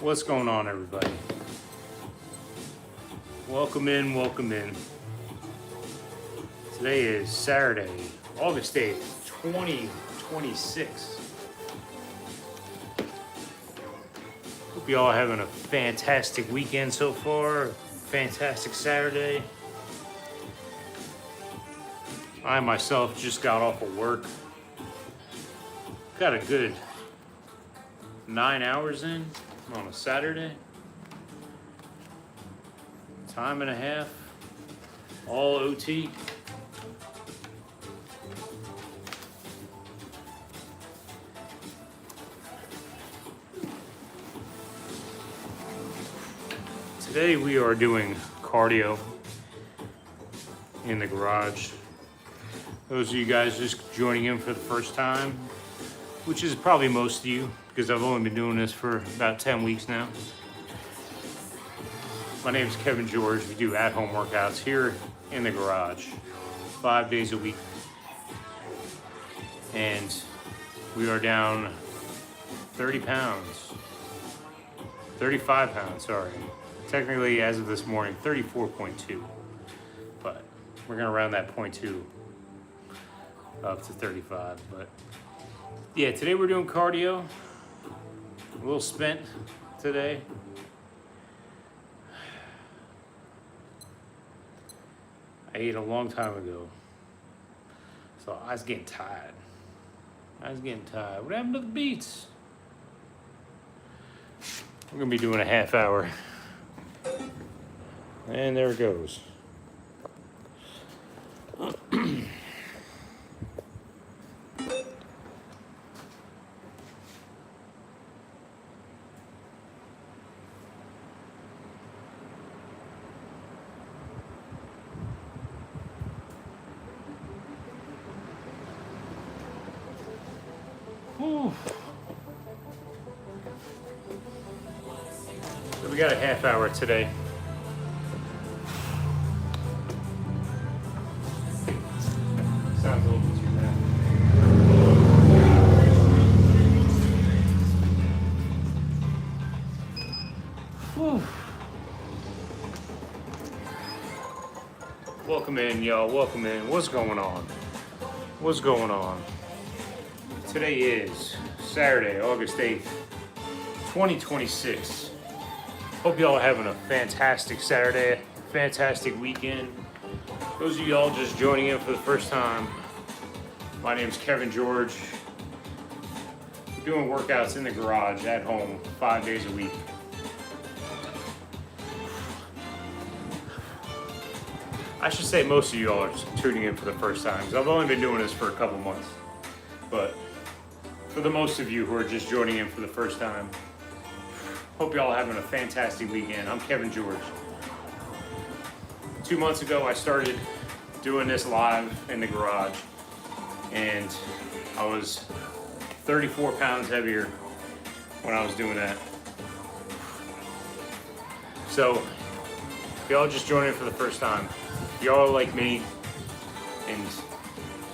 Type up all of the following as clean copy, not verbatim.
What's going on, everybody? Welcome in, welcome in. Today is Saturday, August 8th, 2026. Hope you all having a fantastic weekend so far. Fantastic Saturday. I myself just got off of work. Got a good 9 hours in on a Saturday. Time and a half, all OT. Today we are doing cardio in the garage. Those of you guys just joining in for the first time, which is probably most of you, because I've only been doing this for about 10 weeks now. My name is Kevin George. We do at-home workouts here in the garage, 5 days a week. And we are down 30 pounds, 35 pounds, sorry. Technically, as of this morning, 34.2, but we're gonna round that 0.2 up to 35. But yeah, today we're doing cardio. A little spent today. I ate a long time ago, so I was getting tired. What happened to the beats? We're gonna be doing a half hour. And there it goes. Whew. So we got a half hour today. Sounds a little bit too bad. Whew. Welcome in, y'all. Welcome in. What's going on? Today is Saturday, August 8th, 2026. Hope y'all are having a fantastic Saturday, fantastic weekend. Those of y'all just joining in for the first time, my name is Kevin George. Doing workouts in the garage at home 5 days a week. I should say most of y'all are tuning in for the first time, because I've only been doing this for a couple months. But for the most of you who are just joining in for the first time, hope y'all are having a fantastic weekend. I'm Kevin George. 2 months ago, I started doing this live in the garage, and I was 34 pounds heavier when I was doing that. So, if y'all just joining in for the first time, y'all are like me, and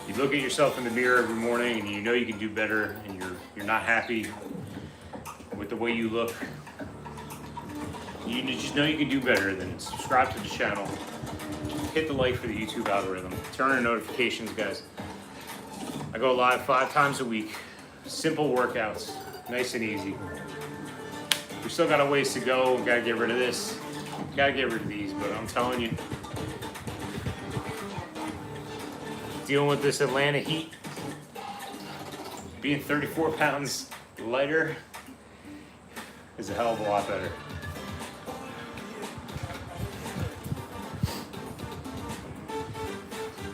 you look at yourself in the mirror every morning and you know you can do better, and you're not happy with the way you look. You just know you can do better, then subscribe to the channel. Hit the like for the YouTube algorithm. Turn on notifications, guys. I go live 5 times a week. Simple workouts, nice and easy. We still got a ways to go. We gotta get rid of this. Gotta get rid of these, but I'm telling you, dealing with this Atlanta heat, being 34 pounds lighter is a hell of a lot better.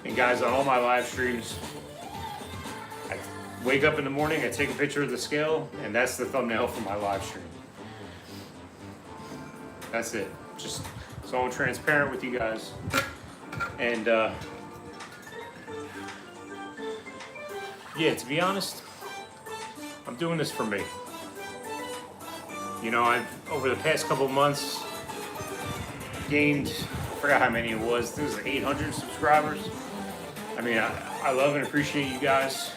And guys, on all my live streams, I wake up in the morning, I take a picture of the scale, and that's the thumbnail for my live stream. That's it. Just so I'm transparent with you guys. And yeah, to be honest, I'm doing this for me. You know, I've over the past couple months gained, I forgot how many it was. I think it was like 800 subscribers. I mean, I love and appreciate you guys,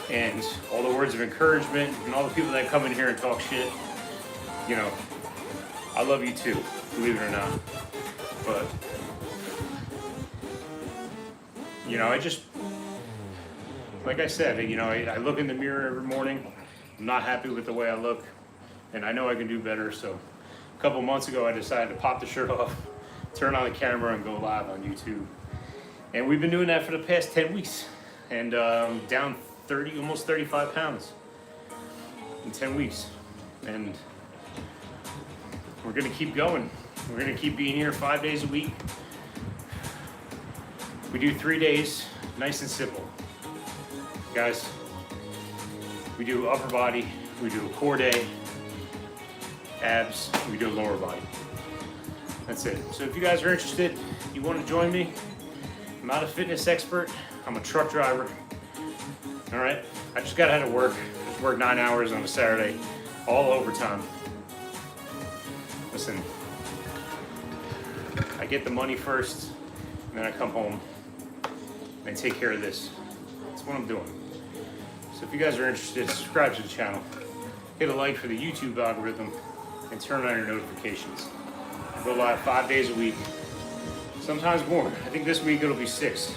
and all the words of encouragement, and all the people that come in here and talk shit. you know, I love you too, believe it or not. But, you know, I just, like I said, you know, I look in the mirror every morning. I'm not happy with the way I look, and I know I can do better. So a couple months ago, I decided to pop the shirt off, turn on the camera, and go live on YouTube. And we've been doing that for the past 10 weeks. And down 30, almost 35 pounds in 10 weeks. And we're gonna keep going. We're gonna keep being here 5 days a week. We do 3 days, nice and simple. Guys, we do upper body, we do a core day, abs, we do a lower body. That's it. So if you guys are interested, you wanna join me, I'm not a fitness expert, I'm a truck driver. All right, I just got out of work. Just worked 9 hours on a Saturday, all overtime. Listen, I get the money first, and then I come home and I take care of this. That's what I'm doing. So if you guys are interested, subscribe to the channel, hit a like for the YouTube algorithm, and turn on your notifications. I go live 5 days a week, sometimes more. I think this week it'll be 6.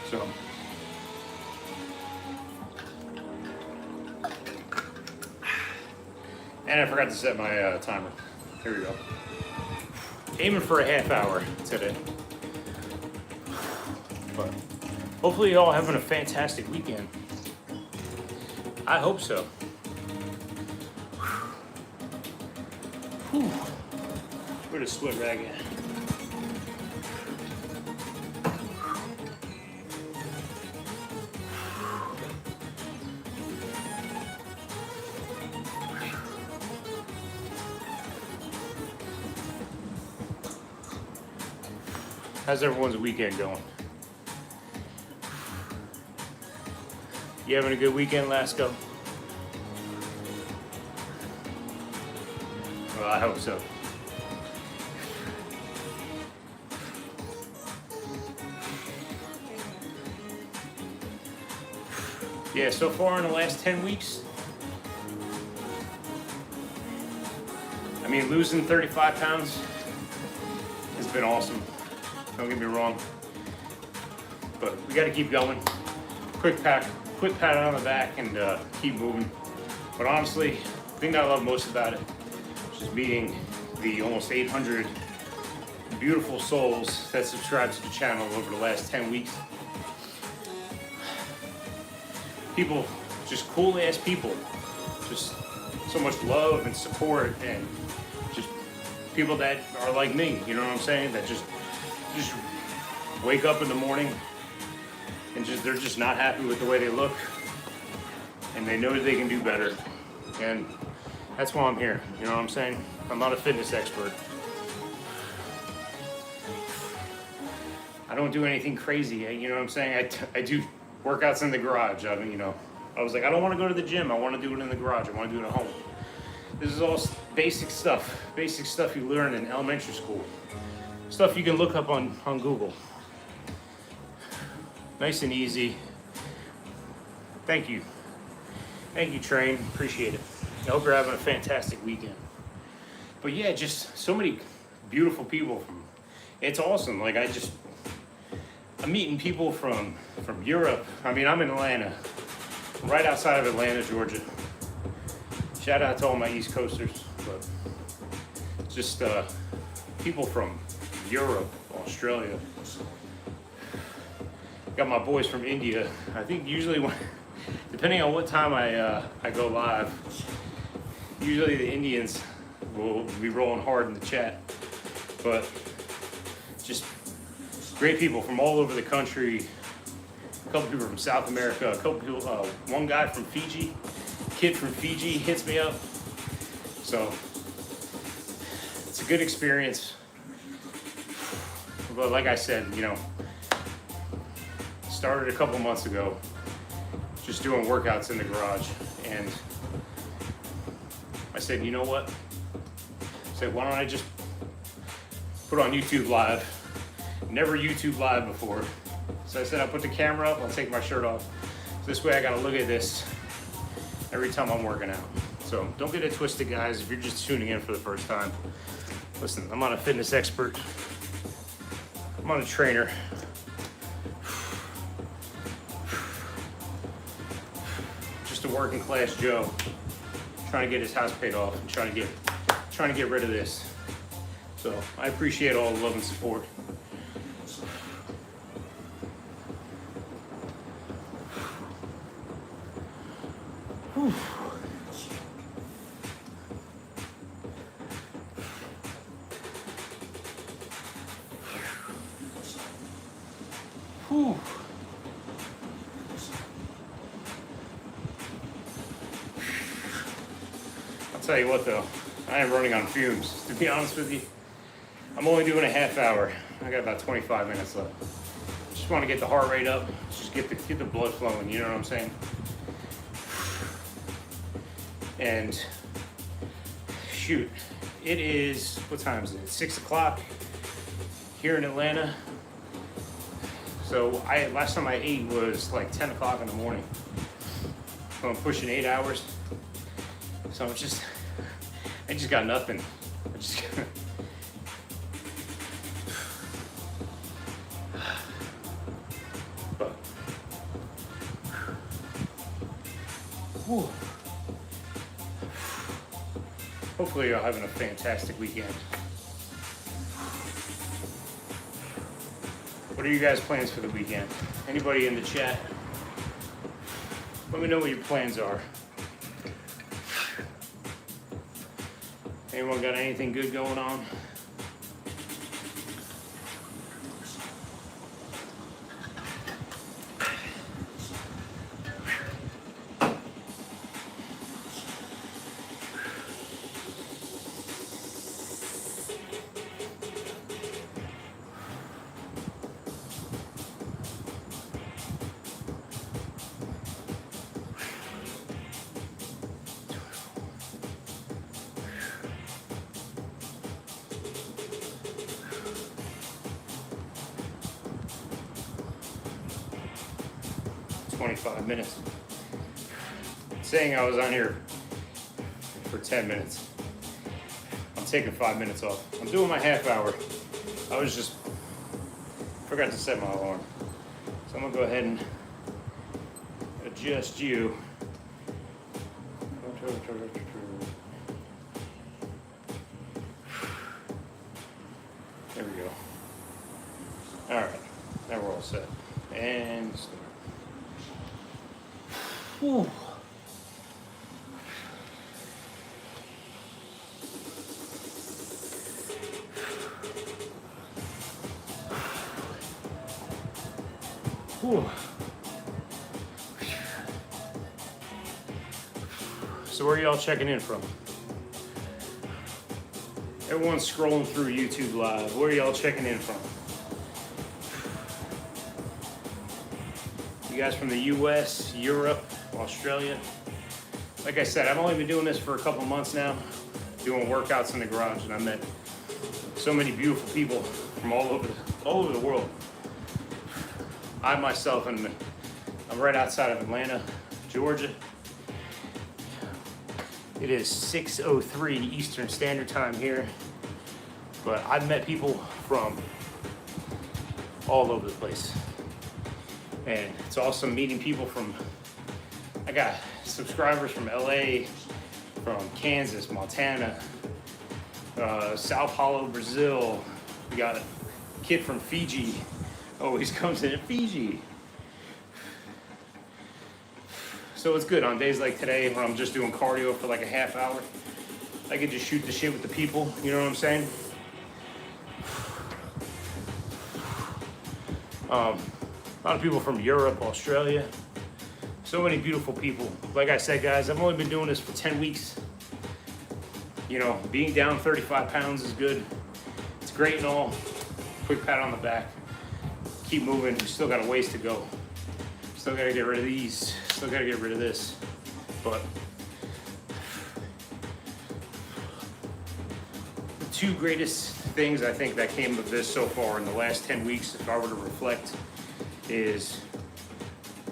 So, and I forgot to set my timer. Here we go. Aiming for a half hour today. But hopefully you're all having a fantastic weekend. I hope so. Whew. Where'd the sweat rag at? How's everyone's weekend going? You having a good weekend, Lasco? Well, I hope so. Yeah, so far in the last 10 weeks, I mean, losing 35 pounds has been awesome. Don't get me wrong, but we got to keep going. Quick pat on the back and keep moving. But honestly, the thing that I love most about it is just meeting the almost 800 beautiful souls that subscribe to the channel over the last 10 weeks. People, just cool ass people, just so much love and support, and just people that are like me, you know what I'm saying? That just wake up in the morning and they're just not happy with the way they look, and they know they can do better. And that's why I'm here, you know what I'm saying? I'm not a fitness expert. I don't do anything crazy, you know what I'm saying? I do workouts in the garage. I mean, you know, I was like, I don't want to go to the gym. I want to do it in the garage. I want to do it at home. This is all basic stuff you learn in elementary school. Stuff you can look up on Google. Nice and easy. Thank you. Thank you, Train. Appreciate it. I hope you're having a fantastic weekend. But yeah, just so many beautiful people it's awesome. Like I'm meeting people from Europe. I mean, I'm in Atlanta, right outside of Atlanta, Georgia. Shout out to all my East Coasters, but just people from Europe, Australia. Got my boys from India. I think usually, depending on what time I go live, usually the Indians will be rolling hard in the chat. But just great people from all over the country. A couple people from South America. A couple people. One guy from Fiji. Kid from Fiji hits me up. So it's a good experience. But like I said, you know, started a couple months ago, just doing workouts in the garage, and I said, you know what? I said, why don't I just put on YouTube Live? Never YouTube Live before. So I said, I'll put the camera up, I'll take my shirt off. So this way I gotta look at this every time I'm working out. So don't get it twisted, guys. If you're just tuning in for the first time, listen, I'm not a fitness expert. I'm not a trainer. Just a working class Joe trying to get his house paid off and trying to get rid of this. So I appreciate all the love and support. Whew. Whew. I'll tell you what though, I am running on fumes, to be honest with you. I'm only doing a half hour. I got about 25 minutes left. Just want to get the heart rate up, just get the blood flowing, you know what I'm saying? And shoot, it is, what time is it? 6 o'clock here in Atlanta. So last time I ate was like 10 o'clock in the morning. So I'm pushing 8 hours. So I just got nothing. But, whew. Hopefully you're having a fantastic weekend. What are you guys' plans for the weekend? Anybody in the chat? Let me know what your plans are. Anyone got anything good going on? Minutes. Saying I was on here for 10 minutes. I'm taking 5 minutes off. I'm doing my half hour. I forgot to set my alarm. So I'm gonna go ahead and adjust you. There we go. All right, now we're all set. And start. Whew. Whew. So where are y'all checking in from? Everyone's scrolling through YouTube Live. Where are y'all checking in from? You guys from the US, Europe, Australia? Like I said, I've only been doing this for a couple months now, doing workouts in the garage, and I met so many beautiful people from all over the world. I myself, I'm right outside of Atlanta, Georgia. It is 6:03 Eastern Standard Time here, but I've met people from all over the place. And it's awesome meeting people I got subscribers from LA, from Kansas, Montana, Sao Paulo, Brazil. We got a kid from Fiji, always comes in at Fiji. So it's good on days like today when I'm just doing cardio for like a half hour. I can just shoot the shit with the people, you know what I'm saying? A lot of people from Europe, Australia. So many beautiful people. Like I said, guys, I've only been doing this for 10 weeks. You know, being down 35 pounds is good. It's great and all. Quick pat on the back. Keep moving. We still got a ways to go. Still got to get rid of these. Still got to get rid of this. But the two greatest things I think that came of this so far in the last 10 weeks, if I were to reflect, is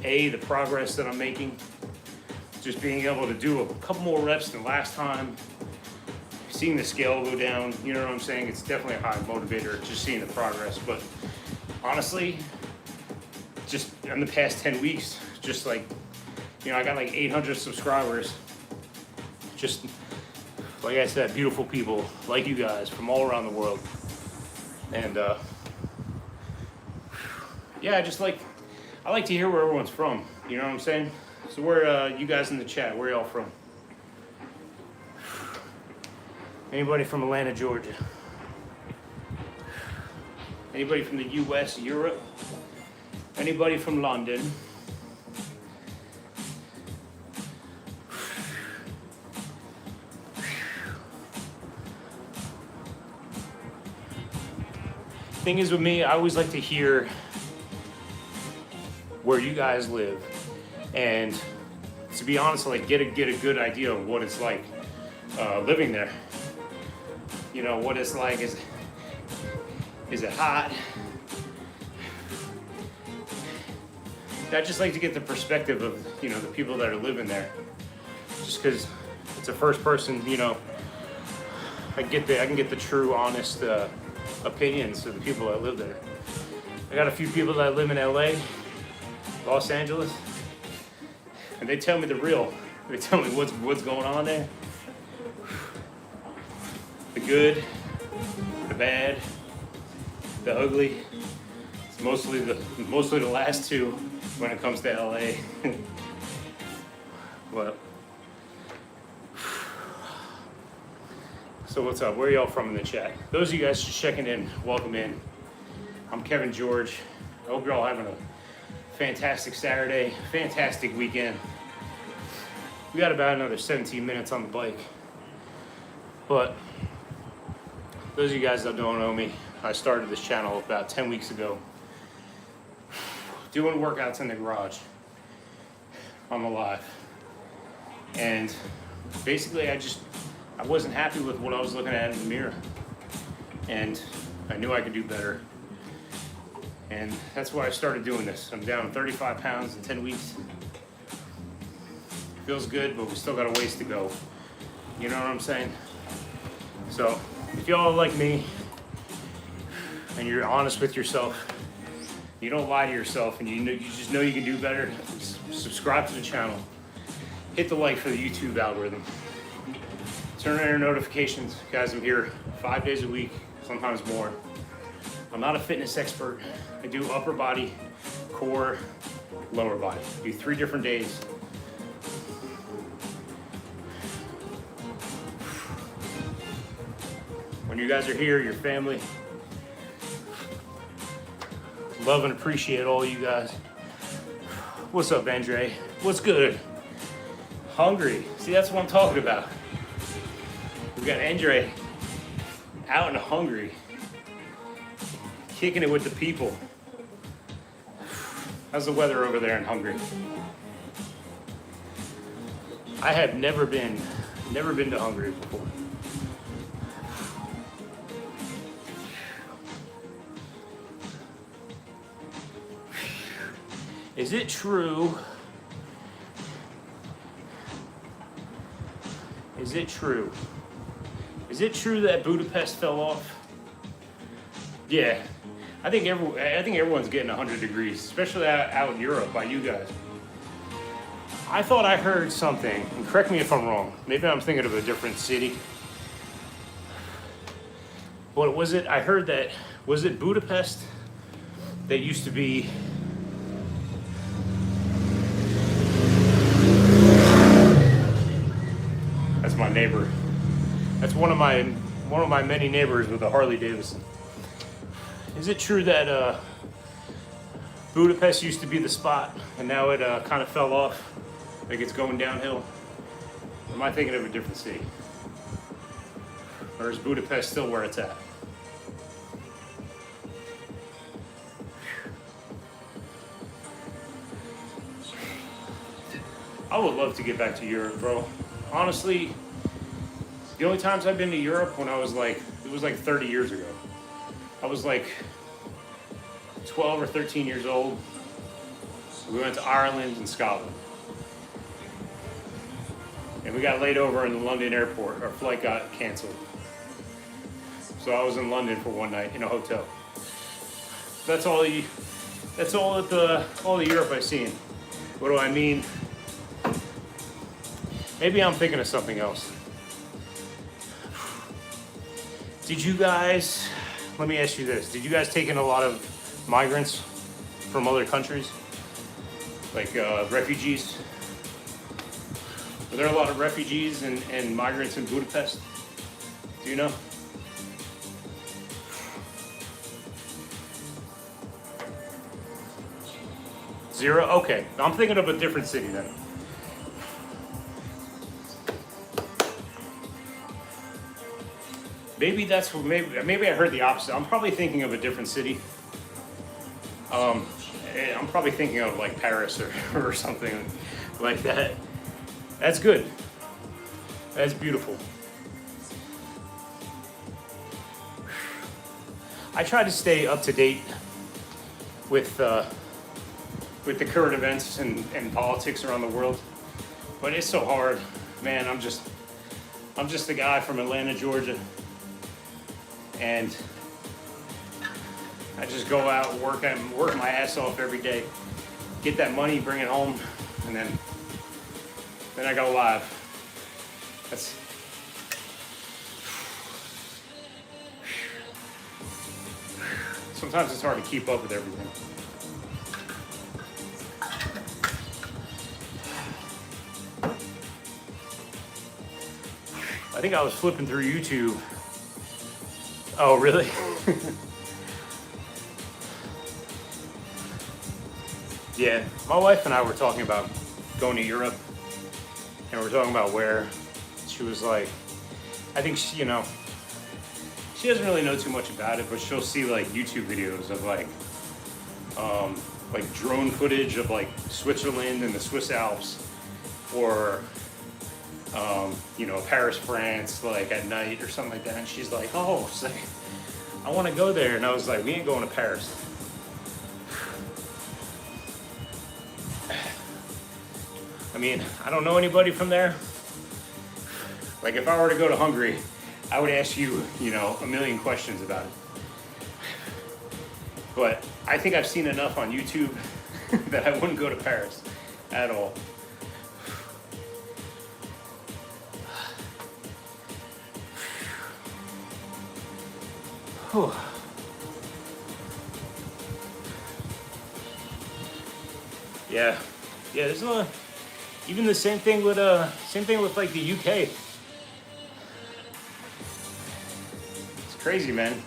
A, the progress that I'm making, just being able to do a couple more reps than last time, seeing the scale go down, you know what I'm saying? It's definitely a high motivator, just seeing the progress. But honestly, just in the past 10 weeks, just like, you know, I got like 800 subscribers. Just, like I said, beautiful people like you guys from all around the world. And yeah, I like to hear where everyone's from, you know what I'm saying? So where, you guys in the chat, where y'all from? Anybody from Atlanta, Georgia? Anybody from the US, Europe? Anybody from London? Thing is with me, I always like to hear where you guys live, and to be honest, like get a good idea of what it's like living there. You know what it's like. Is it hot? I just like to get the perspective of, you know, the people that are living there. Just because it's a first person, you know, I can get the true, honest opinions of the people that live there. I got a few people that live in LA, Los Angeles, and they tell me the real. They tell me what's going on there. The good, the bad, the ugly. It's mostly the last two when it comes to LA. But so what's up? Where are y'all from in the chat? Those of you guys just checking in, welcome in. I'm Kevin George. I hope you're all having a fantastic Saturday, fantastic weekend. We got about another 17 minutes on the bike. But those of you guys that don't know me, I started this channel about 10 weeks ago, doing workouts in the garage on the live. And basically I wasn't happy with what I was looking at in the mirror. And I knew I could do better. And that's why I started doing this. I'm down 35 pounds in 10 weeks. Feels good, but we still got a ways to go. You know what I'm saying? So if y'all are like me and you're honest with yourself, you don't lie to yourself, and you just know you can do better, subscribe to the channel. Hit the like for the YouTube algorithm. Turn on your notifications. Guys, I'm here 5 days a week, sometimes more. I'm not a fitness expert. I do upper body, core, lower body. I do 3 different days. When you guys are here, your family. Love and appreciate all you guys. What's up, Andre? What's good? Hungry. See, that's what I'm talking about. We got Andre out and hungry, kicking it with the people. How's the weather over there in Hungary? I have never been to Hungary before. Is it true? Is it true? Is it true that Budapest fell off? Yeah, I think everyone's getting 100 degrees, especially out in Europe by you guys. I thought I heard something, and correct me if I'm wrong. Maybe I'm thinking of a different city. What was it? I heard that, was it Budapest that used to be my neighbor. That's one of my many neighbors with a Harley Davidson. Is it true that Budapest used to be the spot and now it kind of fell off, like it's going downhill? Or am I thinking of a different city? Or is Budapest still where it's at? I would love to get back to Europe, bro. Honestly, the only times I've been to Europe when I was like, it was like 30 years ago. I was like 12 or 13 years old. We went to Ireland and Scotland. and we got laid over in the London airport. Our flight got canceled. So I was in London for one night in a hotel. That's all the Europe I've seen. What do I mean? Maybe I'm thinking of something else. Did you guys, let me ask you this, did you guys take in a lot of migrants from other countries? Like refugees? Were there a lot of refugees and migrants in Budapest? Do you know? Zero? Okay, I'm thinking of a different city then. Maybe that's what, maybe I heard the opposite. I'm probably thinking of a different city. I'm probably thinking of like Paris or something like that. That's good. That's beautiful. I try to stay up to date with the current events and politics around the world, but it's so hard, man. I'm just a guy from Atlanta, Georgia, and I just go out and work my ass off every day, get that money, bring it home, and then I go live. That's sometimes it's hard to keep up with everything. I think I was flipping through YouTube. Oh, really? Yeah, my wife and I were talking about going to Europe, and we're talking about where. She was like, I think she doesn't really know too much about it, but she'll see like YouTube videos of like drone footage of like Switzerland and the Swiss Alps, or Paris, France, like at night or something like that. And she's like, oh, it's like, I want to go there. And I was like, we ain't going to Paris. I mean, I don't know anybody from there. Like if I were to go to Hungary, I would ask you, a million questions about it. But I think I've seen enough on YouTube that I wouldn't go to Paris at all. Whew. Yeah, there's no, even the same thing with like the UK. It's crazy, man.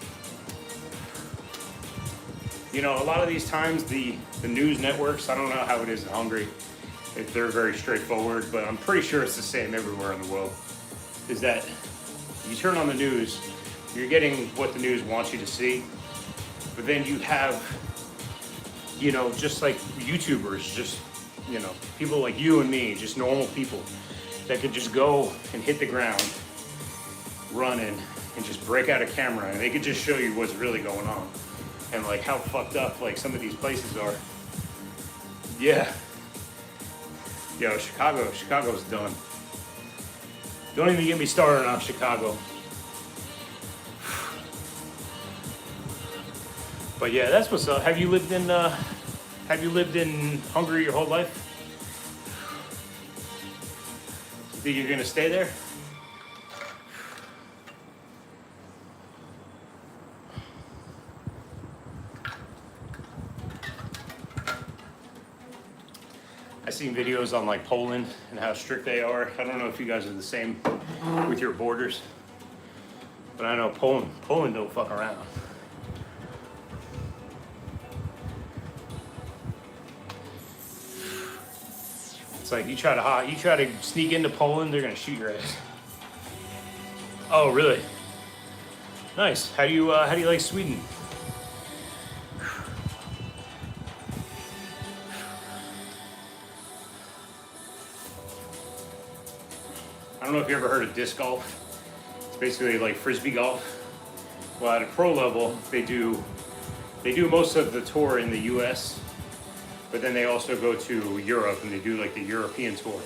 A lot of these times the news networks, I don't know how it is in Hungary, if they're very straightforward, but I'm pretty sure it's the same everywhere in the world, is that you turn on the news, you're getting what the news wants you to see, but then you have, just like YouTubers, just, people like you and me, just normal people that could just go and hit the ground running and just break out a camera, and they could just show you what's really going on and like how fucked up like some of these places are. Yeah. Yo, Chicago's done. Don't even get me started on Chicago. But yeah, that's what's up. Have you lived in Hungary your whole life? Think you're gonna stay there? I've seen videos on like Poland and how strict they are. I don't know if you guys are the same with your borders, but I know Poland don't fuck around. It's like you try to sneak into Poland, they're gonna shoot your ass. Oh, really? Nice. How do you like Sweden? I don't know if you ever heard of disc golf. It's basically like frisbee golf. Well, at a pro level, they do most of the tour in the U.S., but then they also go to Europe and they do like the European tour.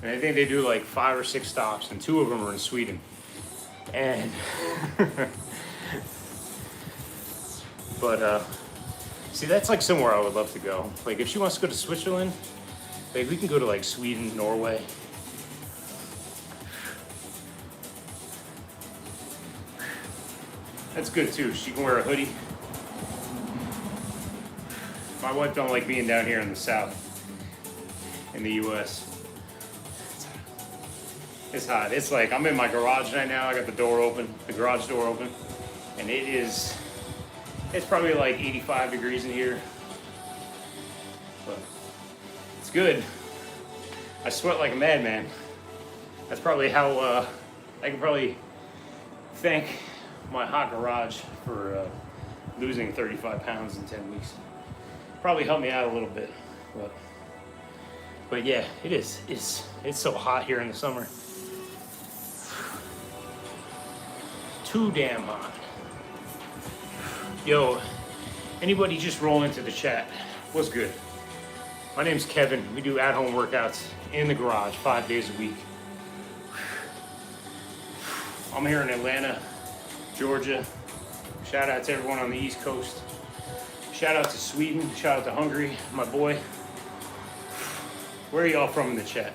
And I think they do like 5 or 6 stops, and 2 of them are in Sweden. And but see, that's like somewhere I would love to go. Like if she wants to go to Switzerland, like we can go to like Sweden, Norway. That's good too. She can wear a hoodie. My wife don't like being down here in the South, in the U.S. It's hot. It's like I'm in my garage right now. I got the door open, the garage door open, and it's probably like 85 degrees in here, but it's good. I sweat like a madman. That's probably how I can probably thank my hot garage for losing 35 pounds in 10 weeks. Probably helped me out a little bit, but yeah, it is. It's so hot here in the summer. Too damn hot. Yo, anybody just roll into the chat? What's good? My name's Kevin. We do at-home workouts in the garage 5 days a week. I'm here in Atlanta, Georgia. Shout out to everyone on the East Coast. Shout out to Sweden. Shout out to Hungary, my boy. Where are y'all from in the chat?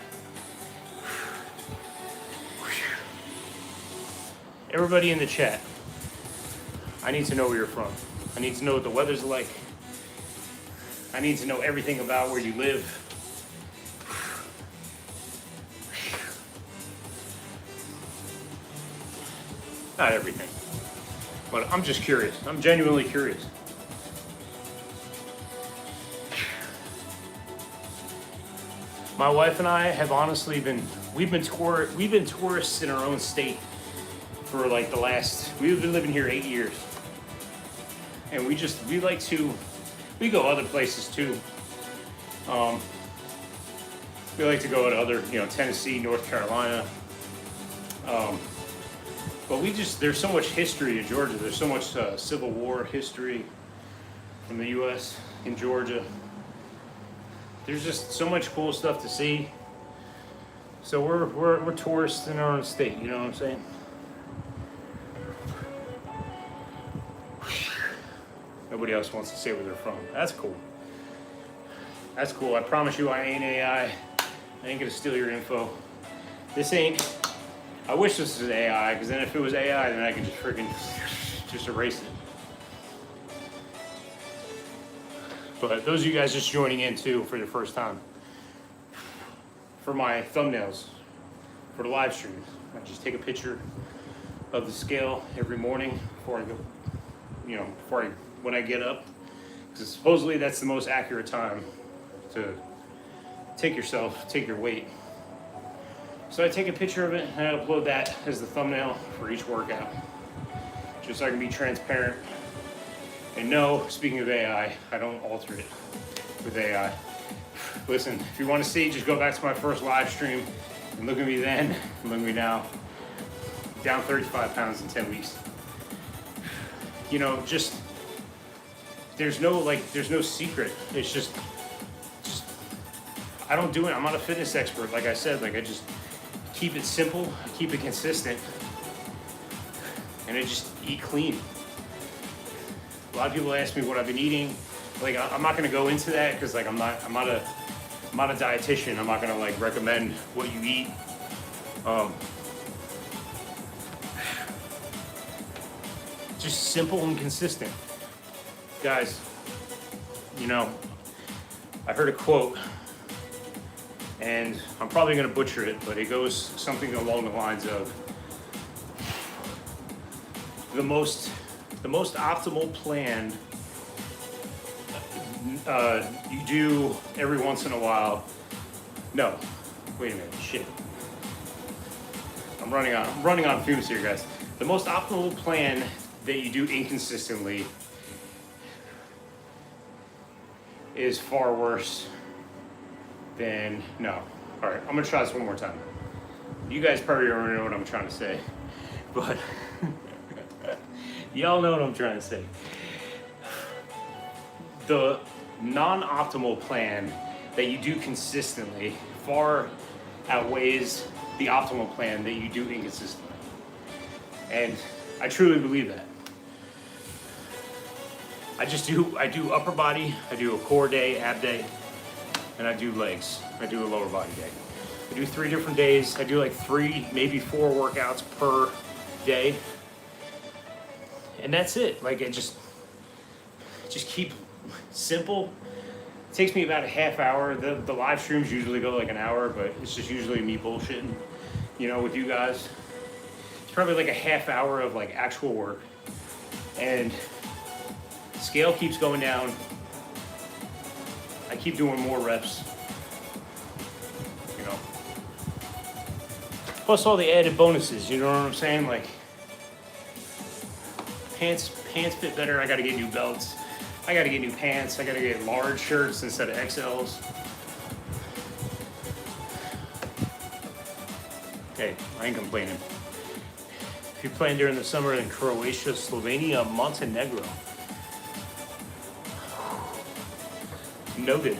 Everybody in the chat, I need to know where you're from. I need to know what the weather's like. I need to know everything about where you live. Not everything, but I'm just curious. I'm genuinely curious. My wife and I have honestly we've been tourists in our own state for like we've been living here 8 years. And we go other places too. We like to go to other, Tennessee, North Carolina. But there's so much history in Georgia. There's so much Civil War history from the U.S. in Georgia. There's just so much cool stuff to see. So we're tourists in our own state. You know what I'm saying? Nobody else wants to say where they're from. That's cool. That's cool. I promise you I ain't AI. I ain't gonna steal your info. I wish this was AI, because then if it was AI, then I could just erase it. But those of you guys just joining in too for the first time, for my thumbnails, for the live streams, I just take a picture of the scale every morning before I go, when I get up, because supposedly that's the most accurate time to take your weight. So I take a picture of it and I upload that as the thumbnail for each workout, just so I can be transparent. And no, speaking of AI, I don't alter it with AI. Listen, if you want to see, just go back to my first live stream and look at me then, and look at me now. Down 35 pounds in 10 weeks. There's no secret. It's just I don't do it. I'm not a fitness expert. Like I said, I just keep it simple, I keep it consistent, and I just eat clean. A lot of people ask me what I've been eating. I'm not gonna go into that because I'm not a dietitian. I'm not gonna recommend what you eat. Just simple and consistent. Guys, I heard a quote, and I'm probably gonna butcher it, but it goes something along the lines of the most optimal plan you do every once in a while. No, wait a minute, shit. I'm running on fumes here, guys. The most optimal plan that you do inconsistently is far worse than no. All right, I'm gonna try this one more time. You guys probably already know what I'm trying to say, but y'all know what I'm trying to say. The non-optimal plan that you do consistently outweighs the optimal plan that you do inconsistently. And I truly believe that. I do upper body, I do a core day, ab day, and I do legs. I do a lower body day. I do 3 different days. I do like 3, maybe 4 workouts per day. And that's it. Like I just keep simple. It takes me about a half hour. The live streams usually go like an hour, but it's just usually me bullshitting, with you guys. It's probably like a half hour of like actual work. And scale keeps going down. I keep doing more reps. Plus all the added bonuses, you know what I'm saying? Like pants fit better. I gotta get new belts. I gotta get new pants. I gotta get large shirts instead of XLs. Hey, I ain't complaining. If you're playing during the summer in Croatia, Slovenia, Montenegro. Noted.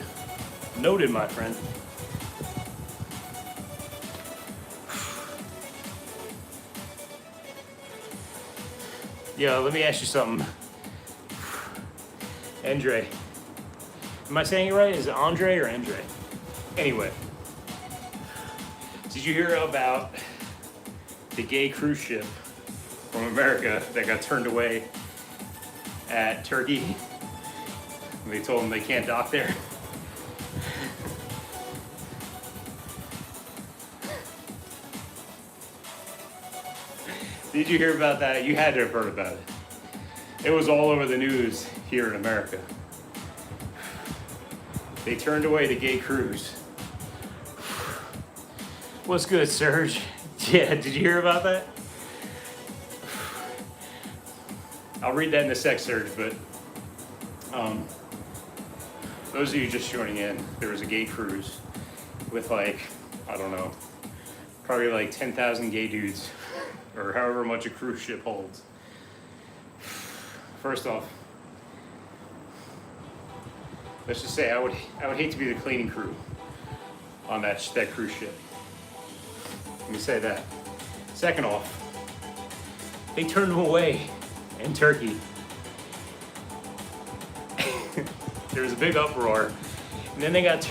Noted, my friend. Yo, let me ask you something. Andre. Am I saying it right? Is it Andre or Andre? Anyway. Did you hear about the gay cruise ship from America that got turned away at Turkey? They told them they can't dock there. Did you hear about that? You had to have heard about it. It was all over the news here in America. They turned away the gay cruise. What's good, Serge? Yeah, did you hear about that? I'll read that in a sec, Serge, but those of you just joining in, there was a gay cruise with like, I don't know, probably like 10,000 gay dudes or however much a cruise ship holds. First off, let's just say I would hate to be the cleaning crew on that cruise ship. Let me say that. Second off, they turned them away in Turkey. There was a big uproar, and then they got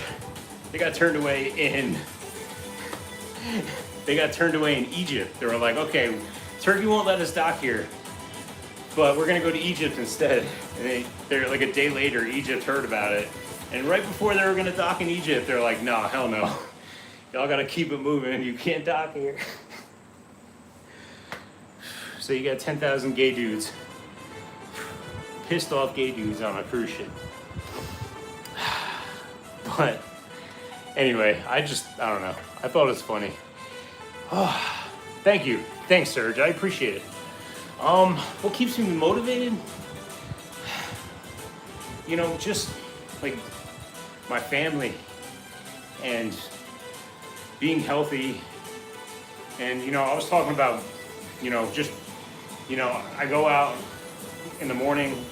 turned away in. They got turned away in Egypt. They were like, okay, Turkey won't let us dock here, but we're gonna go to Egypt instead. And they're like a day later, Egypt heard about it, and right before they were gonna dock in Egypt, they're like, nah, hell no. Y'all gotta keep it moving. You can't dock here. So you got 10,000 gay dudes, pissed off gay dudes on a cruise ship. But anyway, I don't know. I thought it was funny. Oh, thank you. Thanks, Serge. I appreciate it. What keeps me motivated? Just like my family and being healthy. And, I was talking about, I go out in the morning.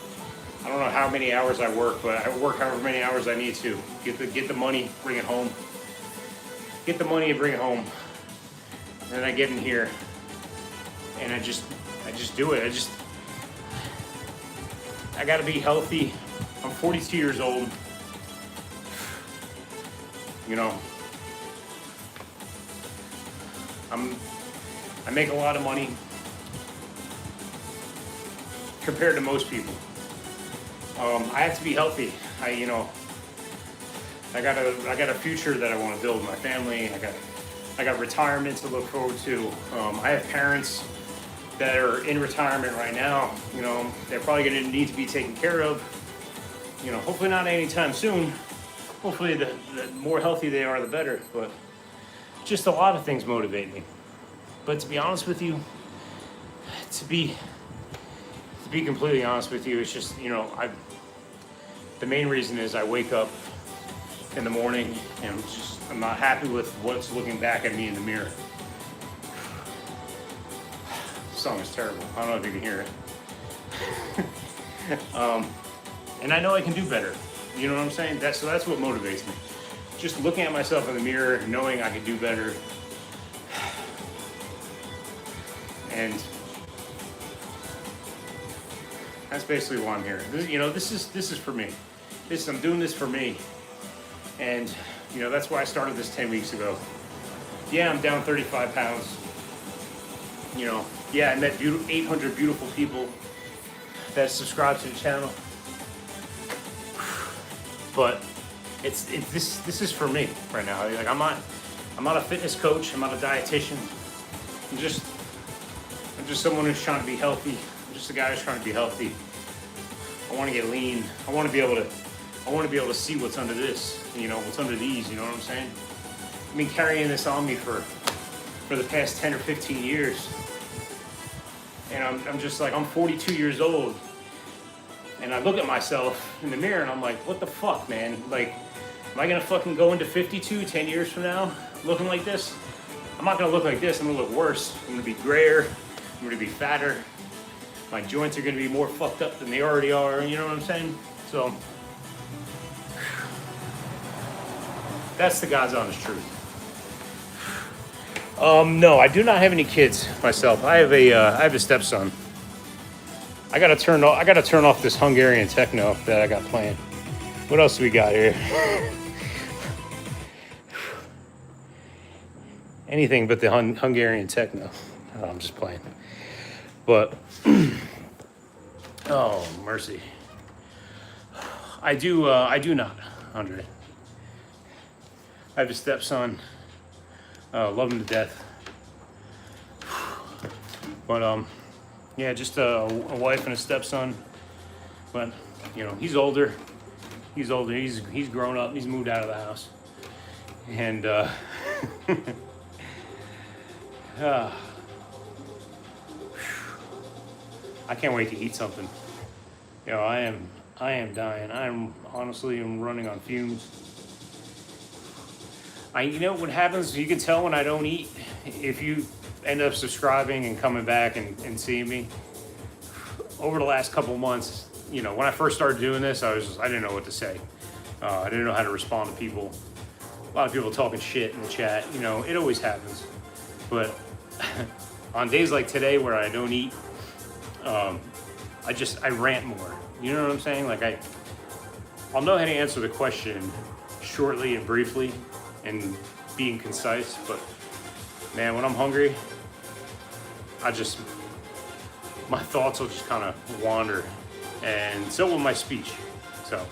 I don't know how many hours I work, but I work however many hours I need to. Get the money, bring it home. Get the money and bring it home. And then I get in here and I just do it. I gotta be healthy. I'm 42 years old. I make a lot of money compared to most people. I have to be healthy. I got a future that I want to build with my family. I got retirement to look forward to. I have parents that are in retirement right now. They're probably going to need to be taken care of. Hopefully not anytime soon. Hopefully the more healthy they are, the better. But just a lot of things motivate me. But to be honest with you, to be completely honest with you, it's just, the main reason is I wake up in the morning and I'm not happy with what's looking back at me in the mirror. The song is terrible. I don't know if you can hear it. And I know I can do better. You know what I'm saying? That's what motivates me. just looking at myself in the mirror, knowing I could do better. And that's basically why I'm here. This is for me. I'm doing this for me. And, that's why I started this 10 weeks ago. Yeah, I'm down 35 pounds. Yeah, I met 800 beautiful people that subscribe to the channel. But this is for me right now. Like I'm not a fitness coach. I'm not a dietitian. I'm just someone who's trying to be healthy. I'm just a guy who's trying to be healthy. I want to get lean. I want to be able to see what's under this. What's under these. You know what I'm saying? I've been carrying this on me for the past 10 or 15 years. And I'm just like, I'm 42 years old. And I look at myself in the mirror and I'm like, what the fuck, man? Like, am I gonna fucking go into 52 10 years from now looking like this? I'm not gonna look like this. I'm gonna look worse. I'm gonna be grayer. I'm gonna be fatter. My joints are gonna be more fucked up than they already are. You know what I'm saying? So, that's the God's honest truth. No, I do not have any kids myself. I have a stepson. I gotta turn off this Hungarian techno that I got playing. What else do we got here? Anything but the Hungarian techno. Oh, I'm just playing. But oh mercy. I do not, Andre. I have a stepson. Love him to death. But yeah, just a wife and a stepson. But he's older. He's grown up. He's moved out of the house. And I can't wait to eat something. I am dying. I'm honestly running on fumes. What happens, you can tell when I don't eat. If you end up subscribing and coming back and seeing me, over the last couple months, when I first started doing this, I didn't know what to say. I didn't know how to respond to people. A lot of people talking shit in the chat. It always happens. But on days like today where I don't eat, I rant more. You know what I'm saying? Like I'll know how to answer the question shortly and briefly and being concise, but man, when I'm hungry, my thoughts will just kind of wander, and so will my speech. So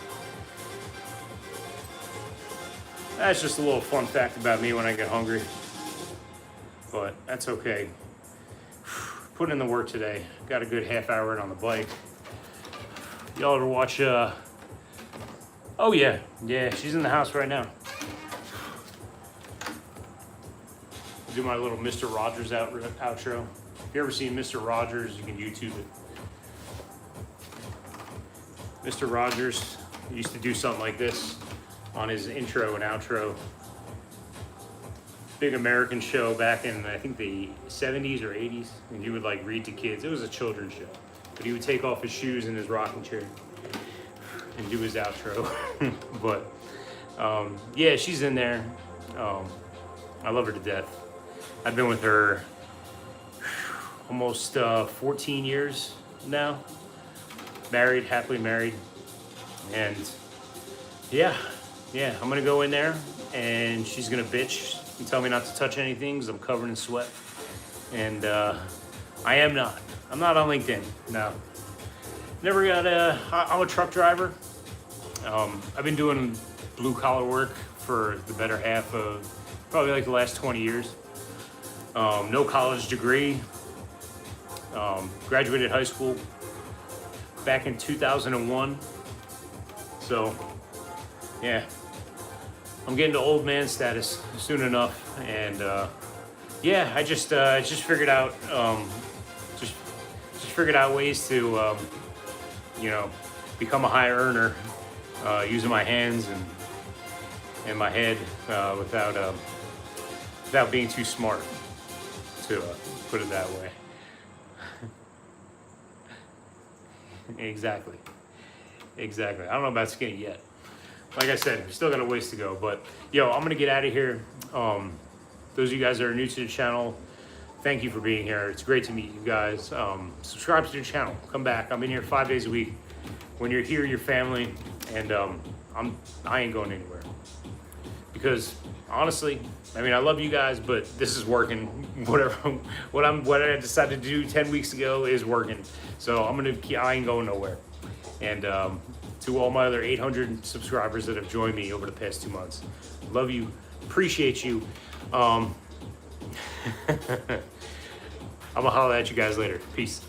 that's just a little fun fact about me when I get hungry, but that's okay. Put in the work today. Got a good half hour in on the bike. Y'all ever watch, oh yeah, she's in the house right now. Do my little Mr. Rogers outro. If you ever seen Mr. Rogers, you can YouTube it. Mr. Rogers used to do something like this on his intro and outro. Big American show back in, I think, the 70s or 80s. And he would read to kids. It was a children's show. But he would take off his shoes in his rocking chair and do his outro. But yeah, she's in there. I love her to death. I've been with her almost 14 years now. Married, happily married. And yeah, I'm gonna go in there and she's gonna bitch and tell me not to touch anything because I'm covered in sweat. And I'm not on LinkedIn, no. Never got I'm a truck driver. I've been doing blue collar work for the better half of probably the last 20 years. No college degree. Graduated high school back in 2001. So, yeah, I'm getting to old man status soon enough, and yeah, I just figured out just figured out ways to become a high earner using my hands and my head without being too smart, to put it that way. Exactly. I don't know about skinny yet, like I said, we still got a ways to go. But yo, I'm gonna get out of here. Those of you guys that are new to the channel, thank you for being here. It's great to meet you guys. Subscribe to the channel. Come back. I'm in here 5 days a week. When you're here, you're family, and I ain't going anywhere. Because honestly, I mean, I love you guys, but this is working. Whatever, what I decided to do 10 weeks ago is working. So I ain't going nowhere. And to all my other 800 subscribers that have joined me over the past 2 months, love you, appreciate you. I'm gonna holler at you guys later. Peace.